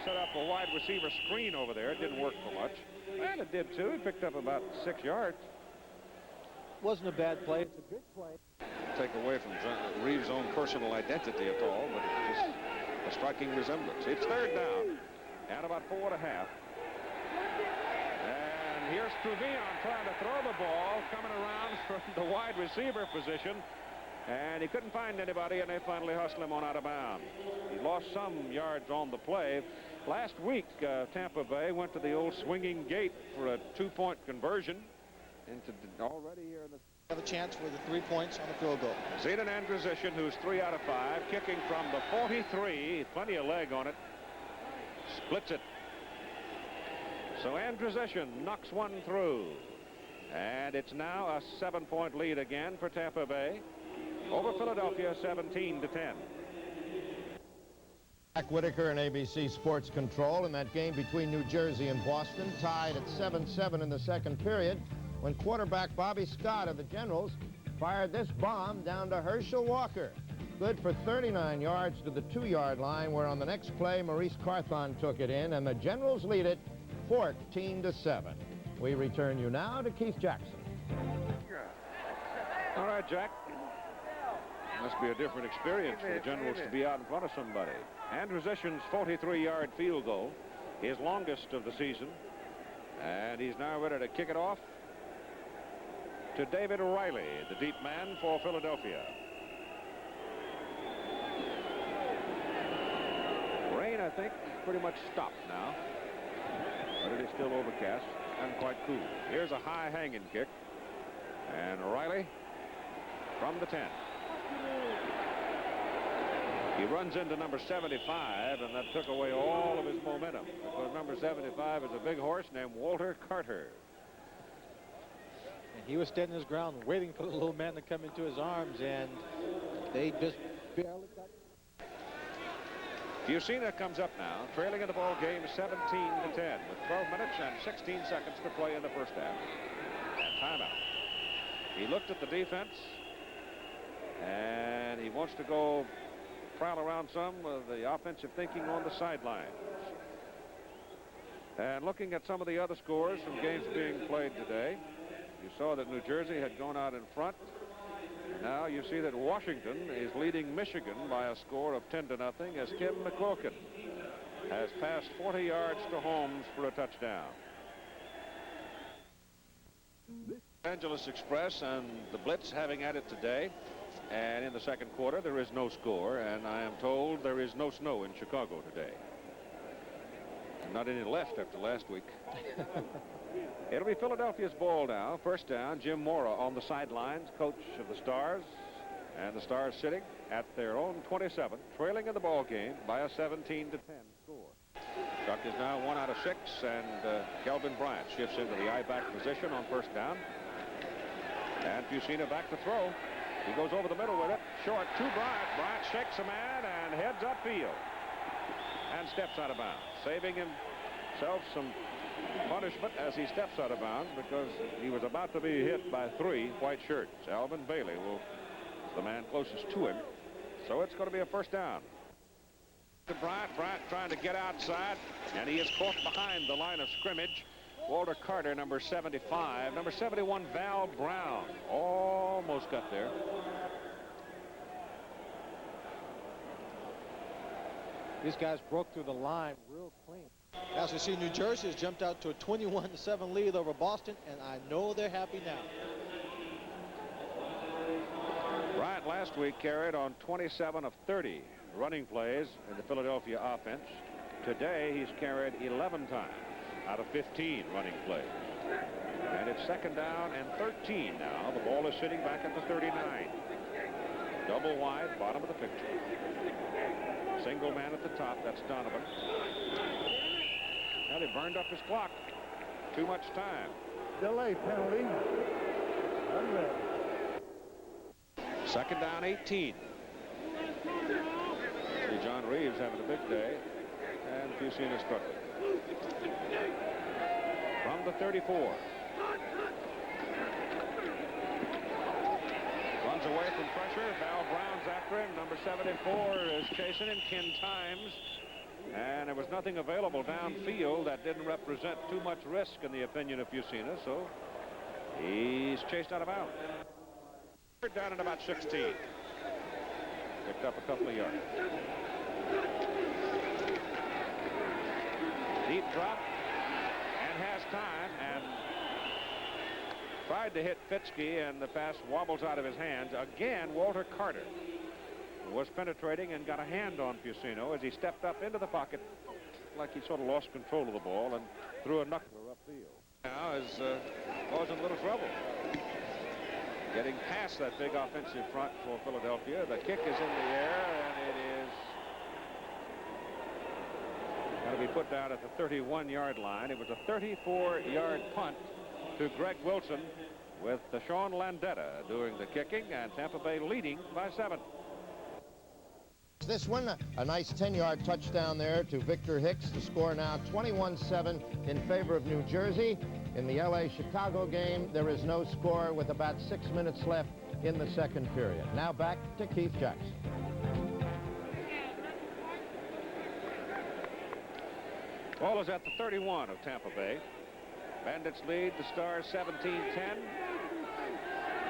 to set up a wide receiver screen over there. It didn't work for much. And it did, too. He picked up about 6 yards. Wasn't a bad play. It's a good play. Take away from Reeves' own personal identity at all, but it's just a striking resemblance. It's third down and about 4.5. And here's Trevino trying to throw the ball, coming around from the wide receiver position. And he couldn't find anybody, and they finally hustled him on out of bounds. He lost some yards on the play. Last week, Tampa Bay went to the old swinging gate for a 2-point conversion. Into already here in the have a chance for the 3 points on the field goal. Zayden Andrusician, who's 3 out of 5, kicking from the 43. Plenty of leg on it. Splits it. So Andrusician knocks one through. And it's now a 7-point lead again for Tampa Bay over Philadelphia, 17-10. Jack Whitaker and ABC Sports Control in that game between New Jersey and Boston, tied at 7-7 in the second period, when quarterback Bobby Scott of the Generals fired this bomb down to Herschel Walker. Good for 39 yards to the 2-yard line, where on the next play, Maurice Carthon took it in, and the Generals lead it 14-7. We return you now to Keith Jackson. All right, Jack. Must be a different experience for the Generals to be out in front of somebody. Andrusician's 43-yard field goal, his longest of the season. And he's now ready to kick it off to David Riley, the deep man for Philadelphia. Rain, I think, pretty much stopped now. But it is still overcast and quite cool. Here's a high hanging kick. And Riley from the 10. He runs into number 75, and that took away all of his momentum, because number 75 is a big horse named Walter Carter. And he was standing his ground waiting for the little man to come into his arms, and they just barely got. Fusina comes up now, trailing in the ball game 17-10 with 12 minutes and 16 seconds to play in the first half. And timeout. He looked at the defense, and he wants to go prowl around some of the offensive thinking on the sidelines. And looking at some of the other scores from games being played today, you saw that New Jersey had gone out in front. Now you see that Washington is leading Michigan by a score of 10-0 as Kim McQuilkin has passed 40 yards to Holmes for a touchdown. Los Angeles Express and the Blitz having at it today. And in the second quarter, there is no score, and I am told there is no snow in Chicago today. And not any left after last week. It'll be Philadelphia's ball now. First down, Jim Mora on the sidelines, coach of the Stars. And the Stars sitting at their own 27, trailing in the ball game by a 17-10 score. Chuck is now 1 out of 6, and Kelvin Bryant shifts into the I-back position on first down. And Fusina back to throw. He goes over the middle with it. Short to Bryant. Bryant shakes a man and heads upfield. And steps out of bounds. Saving himself some punishment as he steps out of bounds, because he was about to be hit by 3 white shirts. Alvin Bailey is the man closest to him. So it's going to be a first down. To Bryant. Bryant trying to get outside. And he is caught behind the line of scrimmage. Walter Carter, number 75. Number 71, Val Brown. Almost got there. These guys broke through the line real clean. As we see, New Jersey has jumped out to a 21-7 lead over Boston, and I know they're happy now. Bryant last week carried on 27 of 30 running plays in the Philadelphia offense. Today, he's carried 11 times out of 15 running plays. And it's second down and 13 now. The ball is sitting back at the 39. Double wide, bottom of the picture. Single man at the top, that's Donovan. Now they burned up his clock. Too much time. Delay penalty. Unread. Second down, 18. See John Reeves having a big day, and Fusina struggling. From the 34. Runs away from pressure. Val Brown's after him. Number 74 is chasing him 10 times. And there was nothing available downfield that didn't represent too much risk in the opinion of Fusina, so he's chased out of bounds. Third down at about 16. Picked up a couple of yards. Deep drop and has time and tried to hit Fitzke, and the pass wobbles out of his hands. Again, Walter Carter was penetrating and got a hand on Fusino as he stepped up into the pocket like he sort of lost control of the ball and threw a knuckler upfield. Now is causing a little trouble. Getting past that big offensive front for Philadelphia. The kick is in the air, and it is going to be put down at the 31-yard line. It was a 34-yard punt to Greg Wilson, with Sean Landetta doing the kicking, and Tampa Bay leading by 7. This one, a nice 10-yard touchdown there to Victor Hicks. The score now 21-7 in favor of New Jersey. In the LA-Chicago game, there is no score with about 6 minutes left in the second period. Now back to Keith Jackson. Ball is at the 31 of Tampa Bay. Bandits lead the Stars 17-10.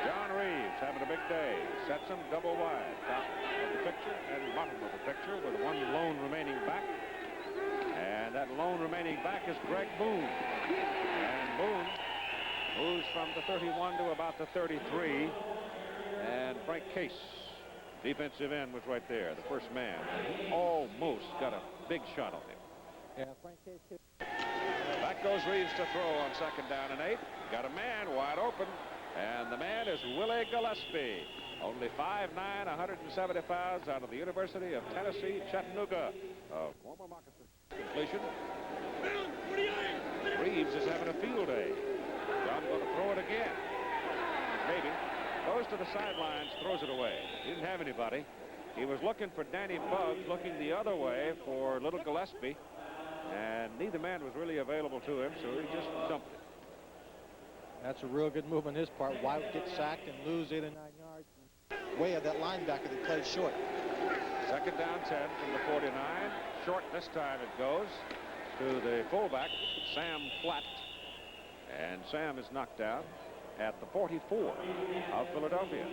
John Reeves having a big day. Sets them double wide. Top of the picture and bottom of the picture with one lone remaining back. And that lone remaining back is Greg Boone. And Boone moves from the 31 to about the 33. And Frank Case, defensive end, was right there, the first man. Almost got a big shot on him. Yeah, Frank Case. Back goes Reeves to throw on second down and 8. Got a man wide open, and the man is Willie Gillespie. Only 5'9", 170 pounds, out of the University of Tennessee, Chattanooga. A former moccasin completion. Reeves is having a field day. John going to throw it again. Maybe. Goes to the sidelines, throws it away. He didn't have anybody. He was looking for Danny Buggs, looking the other way for little Gillespie. And neither man was really available to him, so he just dumped it. That's a real good move on his part. White gets sacked and lose 8 or 9 yards. Way of that linebacker that played short. Second down 10 from the 49. Short this time it goes to the fullback, Sam Platt. And Sam is knocked out at the 44 of Philadelphia.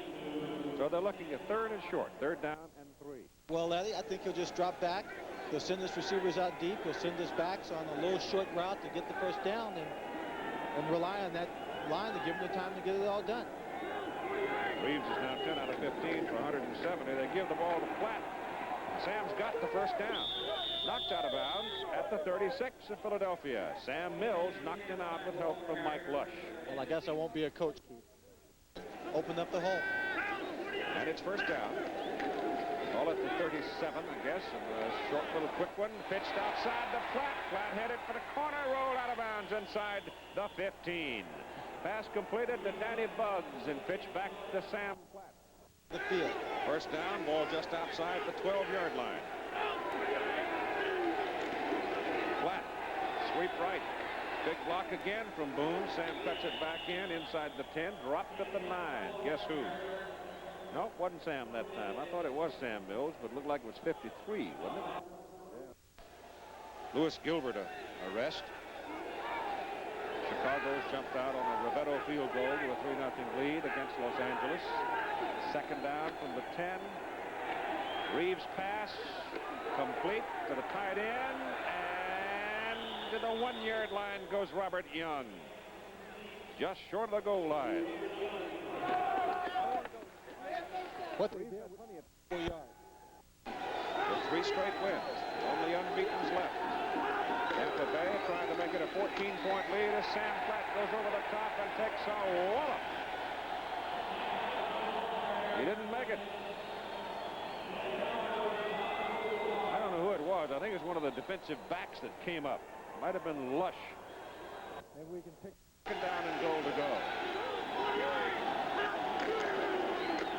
So they're looking at third and short. Third down and 3. Well, Eddie, I think he'll just drop back. He'll send his receivers out deep. He'll send his backs on a little short route to get the first down and rely on that line to give him the time to get it all done. Reeves is now 10 out of 15 for 170. They give the ball to Platt. Sam's got the first down. Knocked out of bounds at the 36 of Philadelphia. Sam Mills knocked him out with help from Mike Lush. Well, I guess I won't be a coach, Keith. Open up the hole. And it's first down. Call it the 37, I guess. And a short little quick one. Pitched outside to Platt. Platt headed for the corner. Rolled out of bounds inside the 15. Pass completed to Danny Buggs and pitch back to Sam Platt. The field. First down, ball just outside the 12-yard line. Platt, sweep right. Big block again from Boone. Sam cuts it back inside the 10, dropped at the 9. Guess who? No, it wasn't Sam that time. I thought it was Sam Mills, but it looked like it was 53, wasn't it? Yeah. Louis Gilbert, arrest. Chicago's jumped out on a Rivetto field goal to a 3-0 lead against Los Angeles. Second down from the 10. Reeves pass complete to the tight end, and to the 1-yard line goes Robert Young. Just short of the goal line. What they did, 4 yards. With 3 straight wins, only unbeaten's left. Tampa Bay trying to make it a 14-point lead as Sam Platt goes over the top and takes a wallop. He didn't make it. I don't know who it was. I think it was one of the defensive backs that came up. Might have been Lush. Maybe we can pick Second down and goal to go.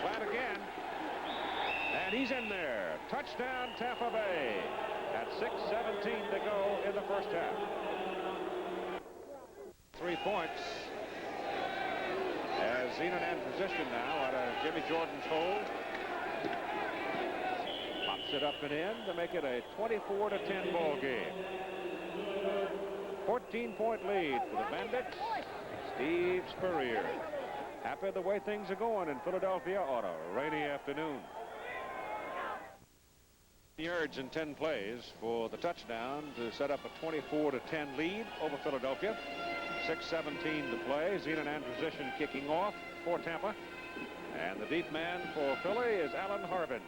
Platt again. And he's in there. Touchdown, Tampa Bay. At 6:17 to go in the first half. 3 points. As Zenon in position now out of Jimmy Jordan's hold. Pops Pops it up and in to make it a 24-10 ball game. 14-point lead for the Bandits. Steve Spurrier. Happy the way things are going in Philadelphia on a rainy afternoon. Yards in 10 plays for the touchdown to set up a 24-10 lead over Philadelphia. 6:17 to play. Zenon Andrusician kicking off for Tampa. And the deep man for Philly is Alan Harvin.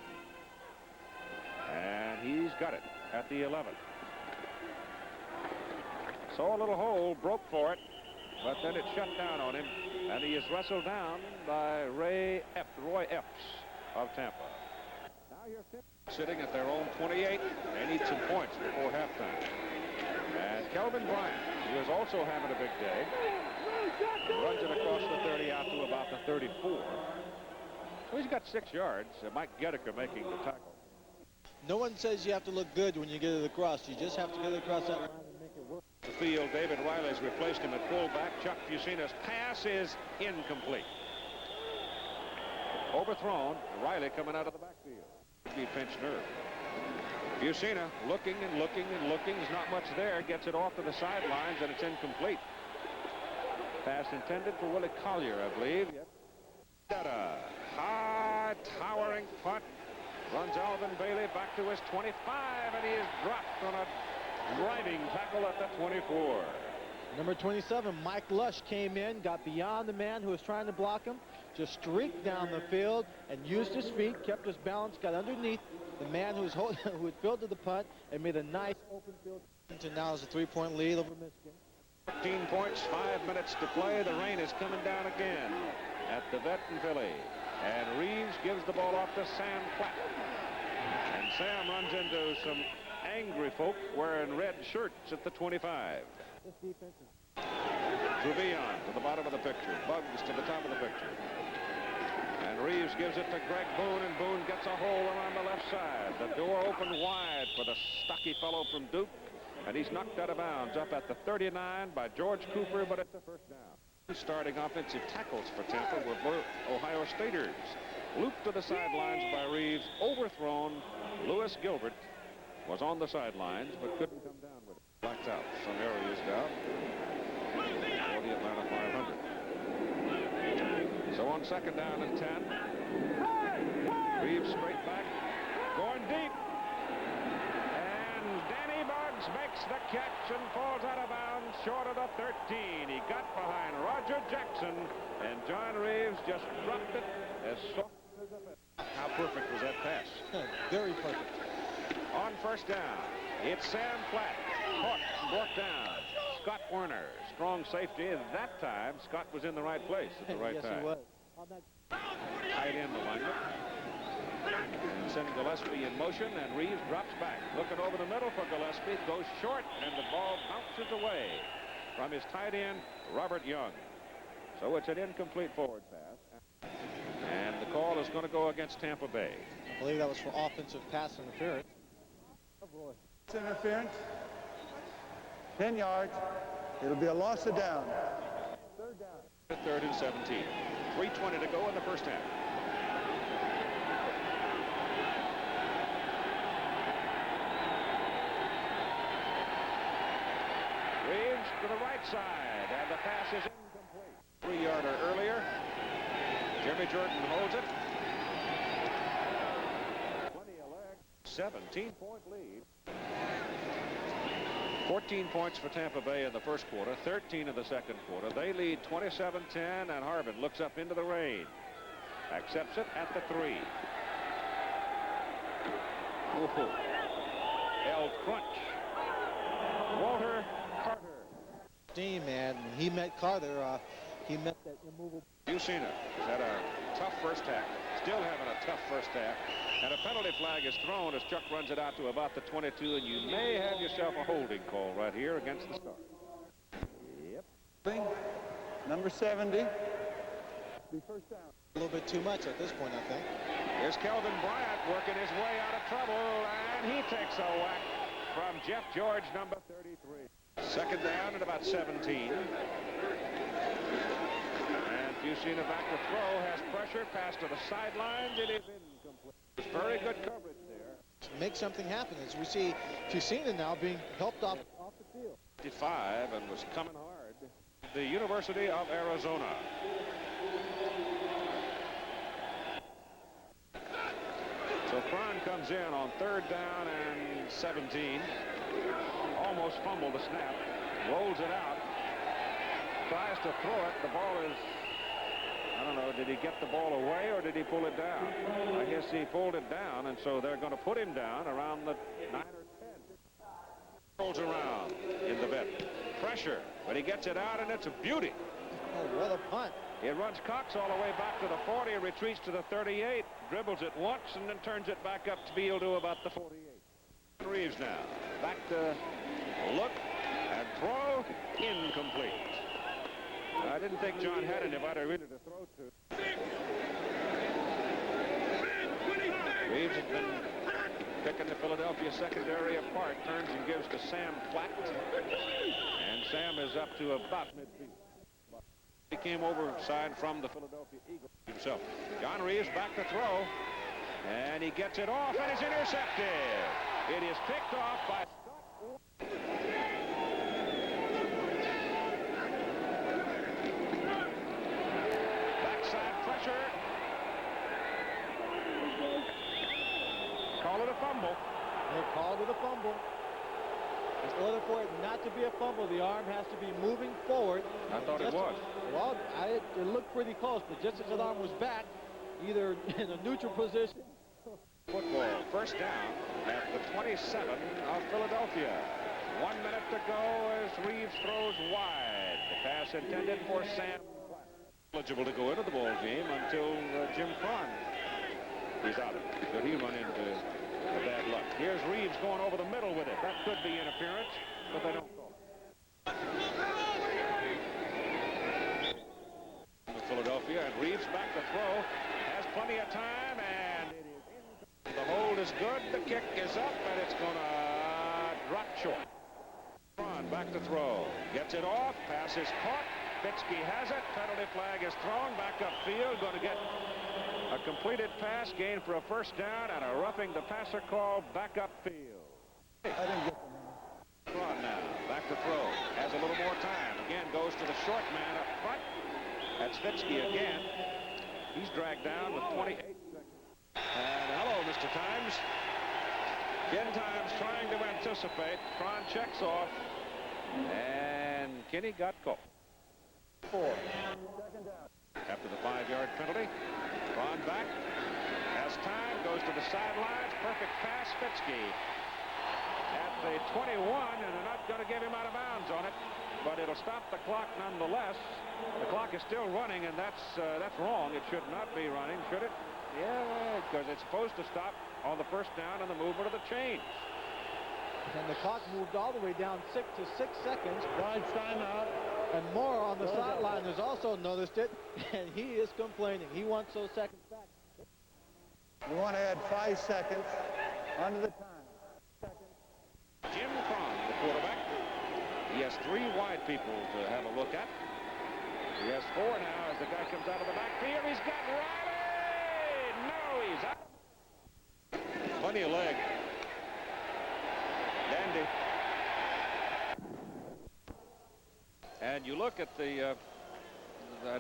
And he's got it at the 11. Saw a little hole, broke for it, but then it shut down on him, and he is wrestled down by Roy Epps of Tampa. Now you're sitting at their own 28. They need some points before halftime. And Kelvin Bryant, who is also having a big day, runs it across the 30 out to about the 34. So he's got 6 yards. Mike Geddeker making the tackle. No one says you have to look good when you get it across. You just have to get it across that line and make it work. The field, David Riley's replaced him at fullback. Chuck Fusina's pass is incomplete. Overthrown. Riley coming out of the backfield. He pinched nerve. Fusina looking and looking and looking. There's not much there. Gets it off to the sidelines, and it's incomplete. Pass intended for Willie Collier, I believe. Yep. Got a high, towering punt. Runs Alvin Bailey back to his 25, and he is dropped on a driving tackle at the 24. Number 27, Mike Lush, came in, got beyond the man who was trying to block him, just streaked down the field and used his feet, kept his balance, got underneath the man who was holding, who had fielded the punt, and made a nice open field. And now is a 3-point lead over Michigan. 13 points, 5 minutes to play. The rain is coming down again at the vet in Philly. And Reeves gives the ball off to Sam Platt. And Sam runs into some angry folk wearing red shirts at the 25. This defense is... Truvillon to the bottom of the picture. Bugs to the top of the picture. And Reeves gives it to Greg Boone, and Boone gets a hole around the left side. The door opened wide for the stocky fellow from Duke, and he's knocked out of bounds up at the 39 by George Cooper, but it's a first down. Starting offensive tackles for Tampa were Ohio Staters. Looped to the sidelines by Reeves, overthrown. Lewis Gilbert was on the sidelines, but couldn't come down with it. Blacked out. Some areas down for the Atlanta 500. So on second down and 10, Reeves straight back, going deep. And Danny Buggs makes the catch and falls out of bounds short of the 13. He got behind Roger Jackson, and John Reeves just dropped it as soft as a feather. How perfect was that pass? Very perfect. On first down, it's Sam Platt. Caught, brought down. Scott Werner, strong safety. That time, Scott was in the right place at the right yes, time. He was. On that... Tight end alignment. And send Gillespie in motion, and Reeves drops back. Looking over the middle for Gillespie, goes short, and the ball bounces away from his tight end, Robert Young. So it's an incomplete forward pass. And the call is going to go against Tampa Bay. I believe that was for offensive pass interference. It's interference. 10 yards. It'll be a loss of down. Third down. Third and 17. 3:20 to go in the first half. Reeves to the right side, and the pass is incomplete. 3-yarder earlier. Jimmy Jordan holds it. Plenty of leg. 17-point lead. 14 points for Tampa Bay in the first quarter, 13 in the second quarter. They lead 27-10, and Harvin looks up into the rain. Accepts it at the 3. Ooh. El Crunch. Walter Carter. Team, man, when he met Carter, he met that immovable. Usfl has had a tough first half. Still having a tough first half. And a penalty flag is thrown as Chuck runs it out to about the 22, and you may have yourself a holding call right here against the Stars. Yep. Number 70. Be first down. A little bit too much at this point, I think. Here's Kelvin Bryant working his way out of trouble, and he takes a whack from Jeff George, number 33. Second down at about 17. And Fusina back to throw, has pressure, pass to the sidelines. It is incomplete. Very good coverage there. make something happen. As we see Ticina now being helped off the field. 55 and was coming hard. The University of Arizona. So Cron comes in on 3rd down and 17. Almost fumbled the snap. Rolls it out. Tries to throw it. The ball is, I don't know, did he get the ball away or did he pull it down? I guess he pulled it down, and so they're going to put him down around the 9 or 10. Rolls around in the bit. Pressure, but he gets it out, and it's a beauty. Oh, what a punt. It runs Cox all the way back to the 40, retreats to the 38, dribbles it once, and then turns it back up field to about the 48. Reeves now. Back to look and throw. Incomplete. I didn't think John had anybody really to throw to. Reeves has been picking the Philadelphia secondary apart. Turns and gives to Sam Platt. And Sam is up to about midfield. He came overside from the Philadelphia Eagles himself. John Reeves back to throw. And he gets it off and is intercepted. It is picked off by backside pressure. Call it a fumble. They called it a fumble. In order for it not to be a fumble, the arm has to be moving forward. I thought it was. Well, it looked pretty close, but just as the arm was back, either in a neutral position. Football, first down at the 27 of Philadelphia. 1 minute to go as Reeves throws wide. The pass intended for Sam Platt. Eligible to go into the ball game until Jim Cron is out of it. Could he run into bad luck? Here's Reeves going over the middle with it. That could be interference, but they don't call it. Philadelphia, and Reeves back to throw. Has plenty of time, and it is in. The hold is good. The kick is up, and it's going to drop short. Cron back to throw. Gets it off. Pass is caught. Fitzke has it. Penalty flag is thrown. Back upfield. Going to get a completed pass, gain for a first down, and a roughing the passer call back upfield. I didn't get the name. Cron now, back to throw. Has a little more time. Again, goes to the short man up front. That's Fitzke again. He's dragged down with 28 seconds. And hello, Mr. Times. Ken Times trying to anticipate. Cron checks off. And Kinney got caught. 4. Second down. After the 5-yard penalty. Cron back. Has time. Goes to the sidelines. Perfect pass. Fitzke at the 21, and they're not going to give him out of bounds on it. But it'll stop the clock nonetheless. The clock is still running, and that's wrong. It should not be running, should it? Yeah, because it's supposed to stop on the first down and the movement of the chains. And the clock moved all the way down to 6 seconds. Right timeout. And Moore on the sideline has also noticed it, and he is complaining. He wants those seconds back. We want to add 5 seconds under the time. Jim Cron, the quarterback. He has 3 wide people to have a look at. He has 4 now as the guy comes out of the backfield. He's got Riley! No, he's out. Plenty of leg. Dandy. And you look at the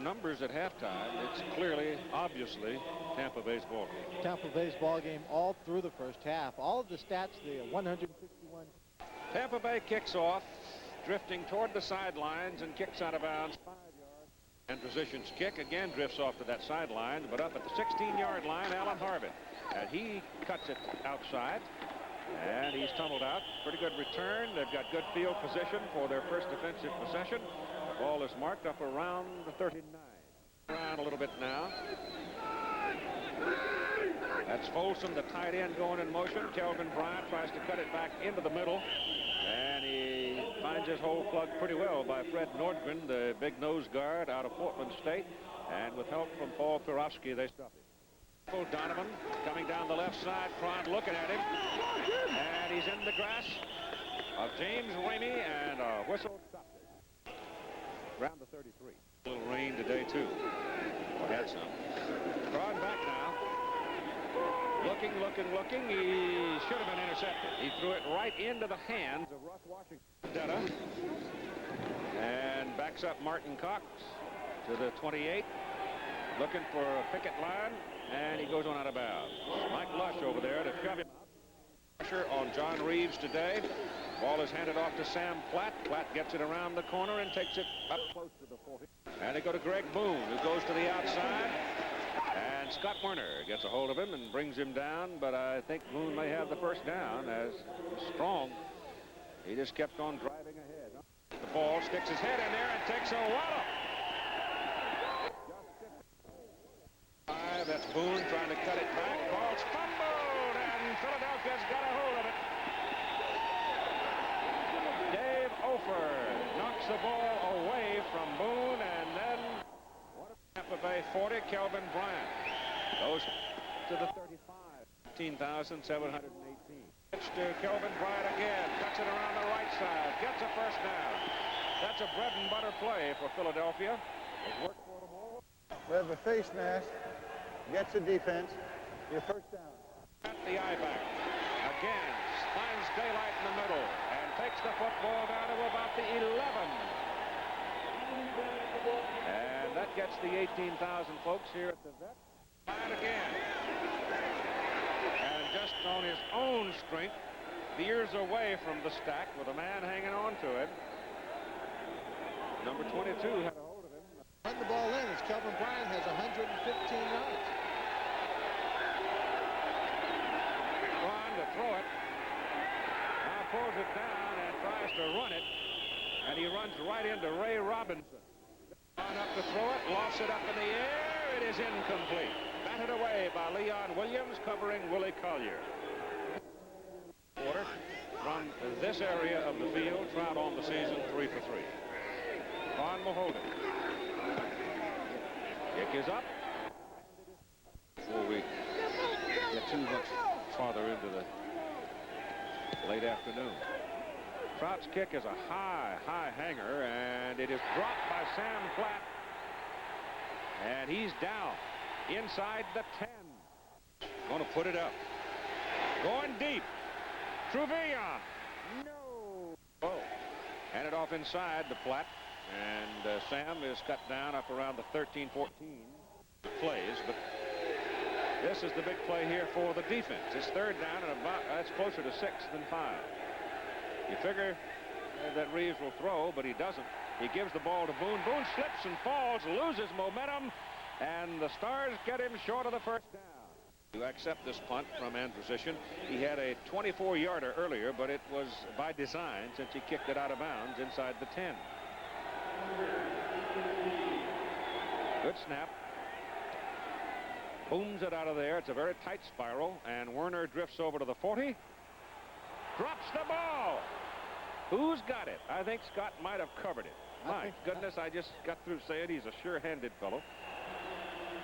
numbers at halftime, it's clearly, obviously, Tampa Bay's ball game. Tampa Bay's ball game all through the first half. All of the stats, the 161. Tampa Bay kicks off, drifting toward the sidelines and kicks out of bounds. 5 yards. And positions kick again drifts off to that sideline, but up at the 16-yard line, Alan Harvin. And he cuts it outside, and he's tumbled out. Pretty good return. They've got good field position for their first defensive possession. The ball is marked up around the 39. Around a little bit now. That's Folsom, the tight end, going in motion. Kelvin Bryant tries to cut it back into the middle. And he finds his hole plugged pretty well by Fred Nordgren, the big nose guard out of Portland State. And with help from Paul Pirofsky, they stop it. Donovan coming down the left side. Cron looking at him. And he's in the grasp of James Ramey, and a whistle stopped it. Around the 33. A little rain today, too. We had some. Cron back now. Looking. He should have been intercepted. He threw it right into the hands of Russ Washington. And backs up Martin Cox to the 28. Looking for a picket line. And he goes on out of bounds. Mike Lush over there to shove him out. Pressure on John Reeves today. Ball is handed off to Sam Platt. Platt gets it around the corner and takes it up close to the 40. And they go to Greg Boone, who goes to the outside. And Scott Werner gets a hold of him and brings him down. But I think Boone may have the first down as he's strong. He just kept on driving ahead. The ball sticks his head in there and takes a wallop. That's Boone trying to cut it back. Ball's fumbled, and Philadelphia's got a hold of it. Dave Ofer knocks the ball away from Boone, and then Tampa Bay 40, Kelvin Bryant goes to the 35. 15,718. Pitch to Kelvin Bryant again. Cuts it around the right side. Gets a first down. That's a bread and butter play for Philadelphia. It's worked for them all. We have a face mask. Gets the defense. Your first down. At the eye back. Again, finds daylight in the middle and takes the football down to about the 11. And that gets the 18,000 folks here at the vet. And again. And just on his own strength, veers away from the stack with a man hanging on to it. Number 22 had a hold of him. Run the ball in as Kelvin Bryant has 115 yards. To throw it. Now pulls it down and tries to run it. And he runs right into Ray Robinson. On up to throw it. Lofts it up in the air. It is incomplete. Batted away by Leon Williams covering Willie Collier. Quarter from this area of the field. Trout on the season 3 for 3. Vaughn will hold it. Kick is up. Before we get too much farther into the late afternoon. Trout's kick is a high hanger, and it is dropped by Sam Platt. And he's down inside the 10. Going to put it up. Going deep. Truvillon. No. Oh. Handed off inside to Platt. And Sam is cut down up around the 13-14 plays, but this is the big play here for the defense. It's third down and about that's closer to 6 than 5. You figure that Reeves will throw, but he doesn't. He gives the ball to Boone. Boone slips and falls, loses momentum, and the Stars get him short of the first down. To accept this punt from end position, he had a 24-yarder earlier, but it was by design since he kicked it out of bounds inside the 10. Good snap. Booms it out of there. It's a very tight spiral, and Werner drifts over to the 40. Drops the ball. Who's got it? I think Scott might have covered it. My goodness, I just got through saying he's a sure-handed fellow.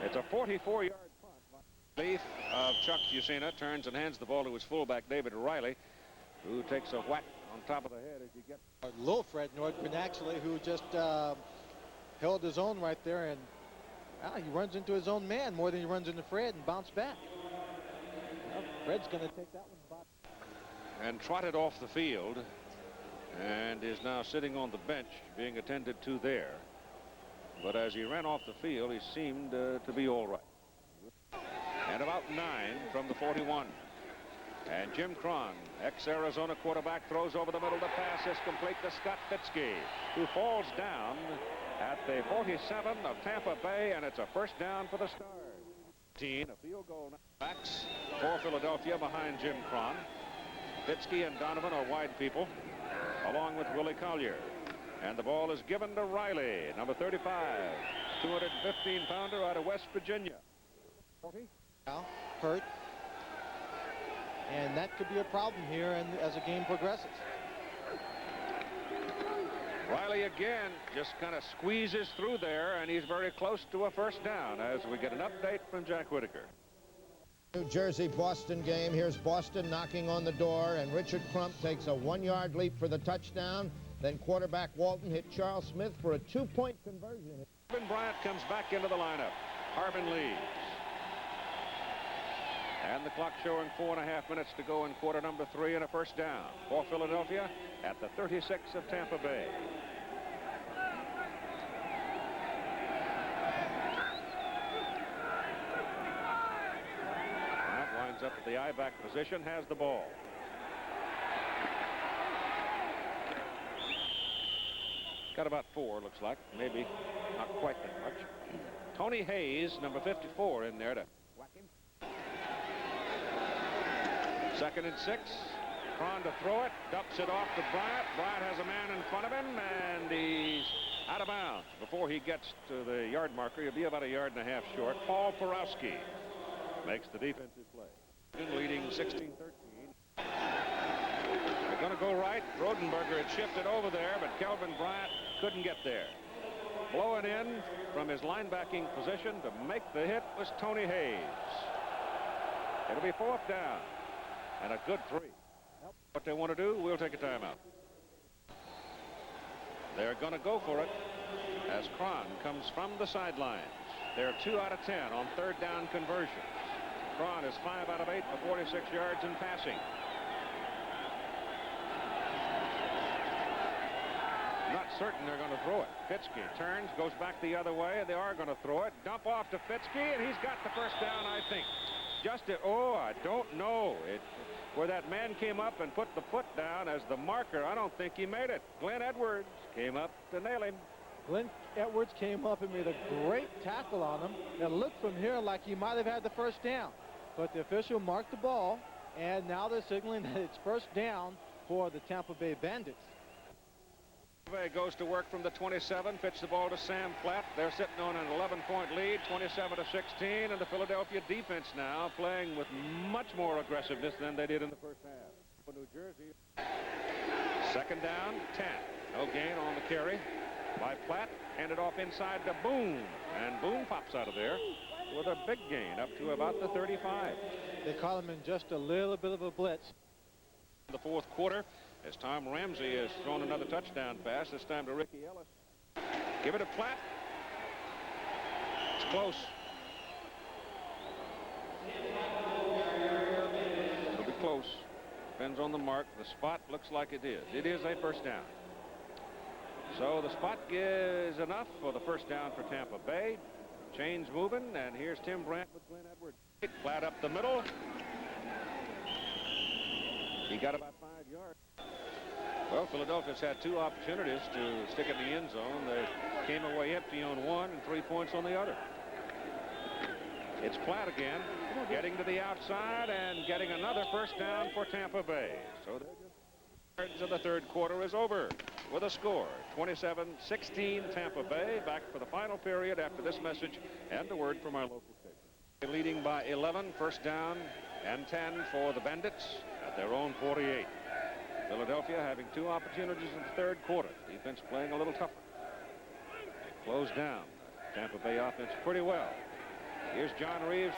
It's a 44-yard punt. Leaf of Chuck Fusina turns and hands the ball to his fullback, David Riley, who takes a whack on top of the head as you get. Little Fred Nordgren, actually, who just held his own right there, and he runs into his own man more than he runs into Fred and bounced back. Well, Fred's going to take that one back. And trotted off the field and is now sitting on the bench being attended to there. But as he ran off the field, he seemed to be all right. And about 9 from the 41. And Jim Cron, ex-Arizona quarterback, throws over the middle. The pass is complete to Scott Fitzke, who falls down at the 47 of Tampa Bay, and it's a first down for the Stars. A field goal now. Backs for Philadelphia behind Jim Cron. Fitzke and Donovan are wide people, along with Willie Collier. And the ball is given to Riley, number 35, 215-pounder out of West Virginia. 40. Now, hurt. And that could be a problem here and as the game progresses. Riley again just kind of squeezes through there, and he's very close to a first down as we get an update from Jack Whitaker. New Jersey-Boston game. Here's Boston knocking on the door, and Richard Crump takes a 1-yard leap for the touchdown. Then quarterback Walton hit Charles Smith for a 2-point conversion. Kelvin Bryant comes back into the lineup. Harbin leads. And the clock showing 4.5 minutes to go in quarter number 3 and a first down for Philadelphia at the 36 of Tampa Bay. Bryant winds up at the I-back position, has the ball. Got about 4, looks like. Maybe not quite that much. Tony Hayes, number 54, in there to whack him. 2nd and 6. Cron to throw it. Dumps it off to Bryant. Bryant has a man in front of him, and he's out of bounds. Before he gets to the yard marker, he'll be about 1.5 yards short. Paul Porowski makes the defensive play. Leading 16-13. They're going to go right. Rodenberger had shifted over there, but Kelvin Bryant couldn't get there. Blowing in from his linebacking position to make the hit was Tony Hayes. It'll be 4th down and a good 3. What they want to do, we'll take a timeout. They're going to go for it as Cron comes from the sidelines. They're 2 out of 10 on 3rd down conversions. Cron is 5 out of 8 for 46 yards in passing. Not certain they're going to throw it. Fitzke turns, goes back the other way, and they are going to throw it. Dump off to Fitzke, and he's got the first down, I think. I don't know. Where that man came up and put the foot down as the marker, I don't think he made it. Glenn Edwards came up to nail him. Glenn Edwards came up and made a great tackle on him. It looked from here like he might have had the first down. But the official marked the ball, and now they're signaling that it's first down for the Tampa Bay Bandits. Goes to work from the 27, pitch the ball to Sam Platt. They're sitting on an 11-point lead, 27-16, and the Philadelphia defense now playing with much more aggressiveness than they did in the first half. For New Jersey, 2nd down, 10. No gain on the carry by Platt. Handed off inside to Boone, and Boone pops out of there with a big gain up to about the 35. They call him in just a little bit of a blitz. The 4th quarter, as Tom Ramsey has thrown another touchdown pass, this time to Ricky Ellis. Give it to Platt. It's close. It'll be close. Depends on the mark. The spot looks like it is. It is a first down. So the spot is enough for the first down for Tampa Bay. Chains moving, and here's Tim Brandt with Glenn Edwards. Platt up the middle. He got about 5 yards. Well, Philadelphia's had 2 opportunities to stick it in the end zone. They came away empty on one and 3 points on the other. It's Platt again, getting to the outside and getting another first down for Tampa Bay. So the 3rd quarter is over with a score 27-16 Tampa Bay. Back for the final period after this message and a word from our local station. Leading by 11, first down and 10 for the Bandits at their own 48. Philadelphia having 2 opportunities in the 3rd quarter. Defense playing a little tougher. They close down Tampa Bay offense pretty well. Here's John Reeves.